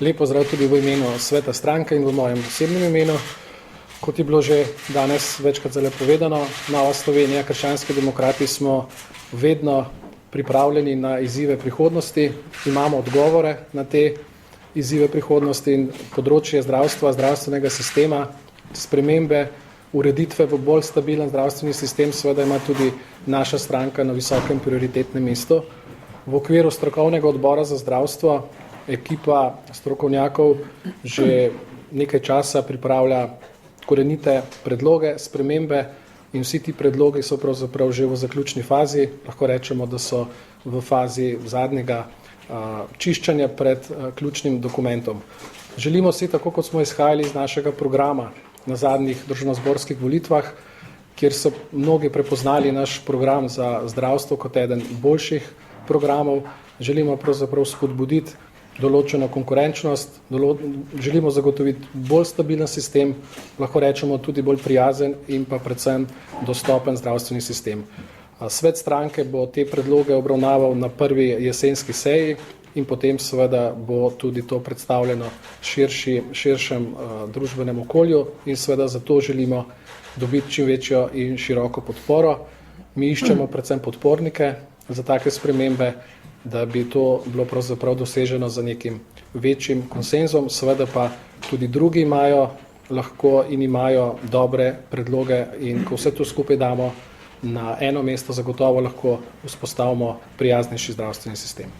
Lep pozdrav tudi v imenu Sveta stranke in v mojem osebnem imenu. Kot je bilo že danes večkrat zelo povedano, Nova Slovenija, krščanski demokrati smo vedno pripravljeni na izzive prihodnosti, imamo odgovore na te izzive prihodnosti in področje zdravstva, zdravstvenega sistema, spremembe, ureditve v bolj stabilen zdravstveni sistem, seveda ima tudi naša stranka na visokem prioritetnem mestu. V okviru strokovnega odbora za zdravstvo ekipa strokovnjakov že nekaj časa pripravlja korenite predloge, spremembe in vsi ti predlogi so pravzaprav že v zaključni fazi. Lahko rečemo, da so v fazi zadnjega čiščanja pred ključnim dokumentom. Želimo si, tako kot smo izhajali iz našega programa na zadnjih državnozborskih volitvah, kjer so mnogi prepoznali naš program za zdravstvo kot eden boljših programov, želimo pravzaprav spodbuditi določeno konkurenčnost, želimo zagotoviti bolj stabilen sistem, lahko rečemo tudi bolj prijazen in pa predvsem dostopen zdravstveni sistem. Svet stranke bo te predloge obravnaval na prvi jesenski seji in potem seveda bo tudi to predstavljeno širšem družbenem okolju in seveda zato želimo dobiti čim večjo in široko podporo. Mi iščemo predvsem podpornike za take spremembe, da bi to bilo pravzaprav doseženo za nekim večjim konsenzom, seveda pa tudi drugi imajo lahko in imajo dobre predloge in ko vse to skupaj damo na eno mesto, zagotovo lahko vzpostavimo prijaznejši zdravstveni sistem.